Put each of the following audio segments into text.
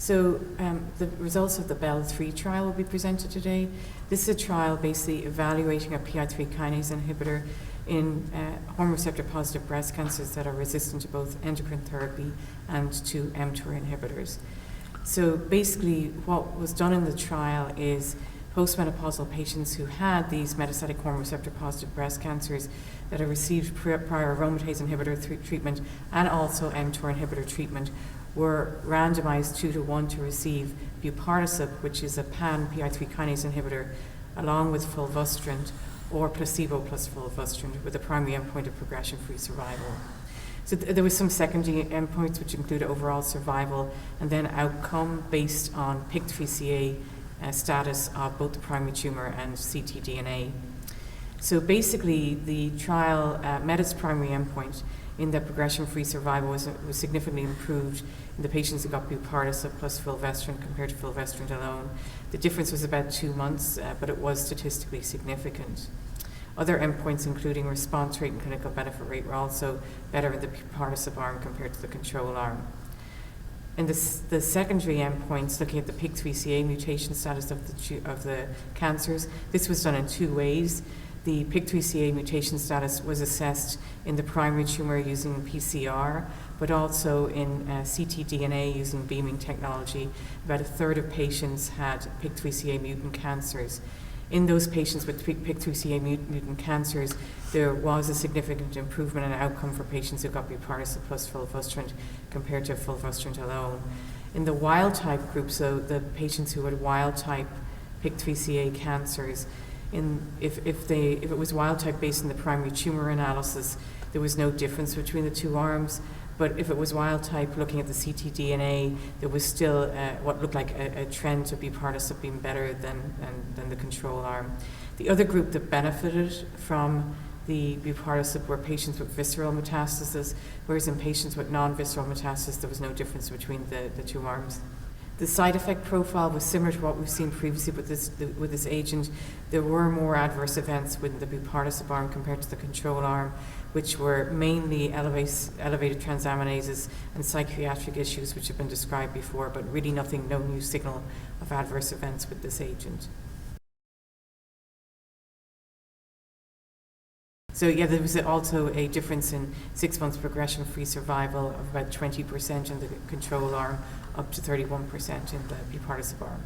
So the results of the BELLE-3 trial will be presented today. This is a trial basically evaluating a PI3 kinase inhibitor in hormone receptor positive breast cancers that are resistant to both endocrine therapy and to mTOR inhibitors. So basically what was done in the trial is post-menopausal patients who had these metastatic hormone receptor positive breast cancers that have received prior aromatase inhibitor treatment and also mTOR inhibitor treatment were randomized 2-to-1 to receive buparlisib, which is a pan-PI3 kinase inhibitor, along with fulvestrant or placebo plus fulvestrant, with a primary endpoint of progression-free survival. So there was some secondary endpoints which include overall survival and then outcome based on PIK3CA status of both the primary tumor and ctDNA. So basically the trial met its primary endpoint in that progression-free survival was significantly improved in the patients who got buparlisib plus fulvestrant compared to fulvestrant alone. The difference was about 2 months, but it was statistically significant. Other endpoints, including response rate and clinical benefit rate, were also better in the buparlisib arm compared to the control arm. And the secondary endpoints, looking at the PIK3CA mutation status of the cancers, this was done in 2 ways. The PIK3CA mutation status was assessed in the primary tumor using PCR, but also in ctDNA using beaming technology. About a third of patients had PIK3CA mutant cancers. In those patients with PIK3CA mutant cancers, there was a significant improvement in outcome for patients who got buparlisib plus fulvestrant compared to fulvestrant alone. In the wild type group, so the patients who had wild type PIK3CA cancers, if it was wild type based on the primary tumor analysis, there was no difference between the 2 arms. But if it was wild type, looking at the ctDNA, there was still what looked like a trend to buparlisib being better than the control arm. The other group that benefited from the buparlisib were patients with visceral metastasis, whereas in patients with non-visceral metastasis, there was no difference between the 2 arms. The side effect profile was similar to what we've seen previously with this agent. There were more adverse events with the buparlisib arm compared to the control arm, which were mainly elevated transaminases and psychiatric issues, which have been described before, but really no new signal of adverse events with this agent. So yeah, there was also a difference in 6 months progression-free survival of about 20% in the control arm, up to 31% in the buparlisib arm.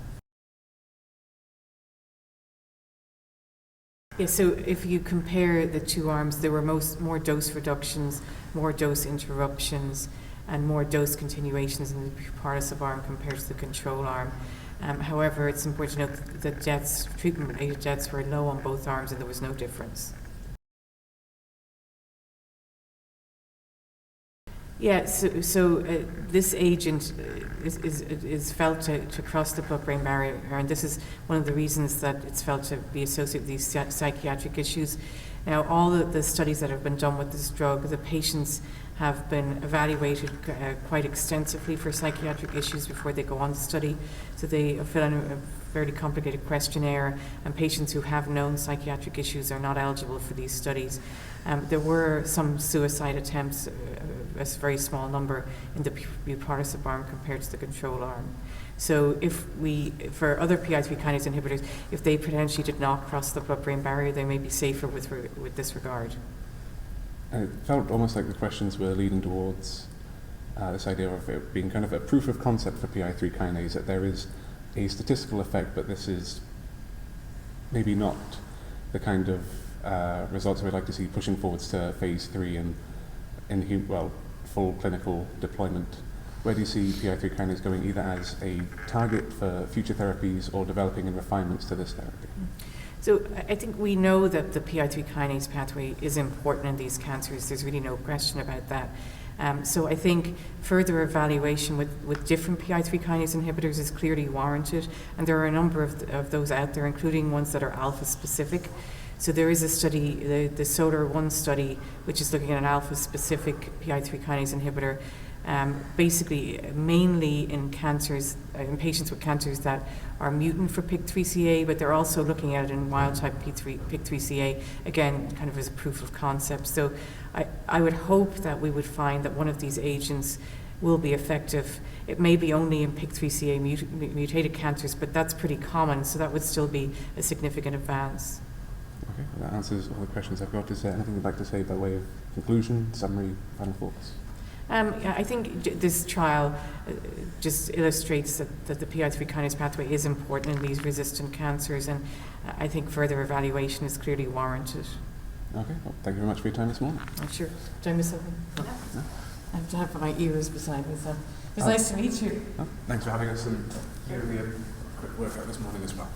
Yeah, so if you compare the 2 arms, there were more dose reductions, more dose interruptions, and more dose continuations in the buparlisib arm compared to the control arm. However, it's important to note that treatment-related deaths were low on both arms, and there was no difference. Yeah, so this agent is felt to cross the blood-brain barrier, and this is one of the reasons that it's felt to be associated with these psychiatric issues. Now, all of the studies that have been done with this drug, the patients have been evaluated quite extensively for psychiatric issues before they go on the study. So they fill in a fairly complicated questionnaire, and patients who have known psychiatric issues are not eligible for these studies. There were some suicide attempts, a very small number, in the buparlisib arm compared to the control arm. So for other PI3 kinase inhibitors, if they potentially did not cross the blood-brain barrier, they may be safer with this regard. It felt almost like the questions were leading towards this idea of it being kind of a proof of concept for PI3 kinase, that there is a statistical effect, but this is maybe not the kind of results we'd like to see pushing forwards to phase 3 and full clinical deployment. Where do you see PI3 kinase going, either as a target for future therapies or developing in refinements to this therapy? So I think we know that the PI3 kinase pathway is important in these cancers. There's really no question about that. So I think further evaluation with different PI3 kinase inhibitors is clearly warranted, and there are a number of those out there, including ones that are alpha-specific. So there is a study, the SOLAR-1 study, which is looking at an alpha-specific PI3 kinase inhibitor, basically mainly in cancers, in patients with cancers that are mutant for PIK3CA, but they're also looking at it in wild-type PIK3CA, again, kind of as a proof of concept. So I would hope that we would find that one of these agents will be effective. It may be only in PIK3CA mutated cancers, but that's pretty common, so that would still be a significant advance. Okay, well, that answers all the questions I've got. Is there anything you'd like to say by way of conclusion, summary, final thoughts? I think this trial just illustrates that the PI3 kinase pathway is important in these resistant cancers, and I think further evaluation is clearly warranted. Okay, well, thank you very much for your time this morning. I'm sure. Did I miss something? No. I have to have my ears beside me, so it was nice to meet you. Oh, thanks for having us and giving me a quick workout this morning as well.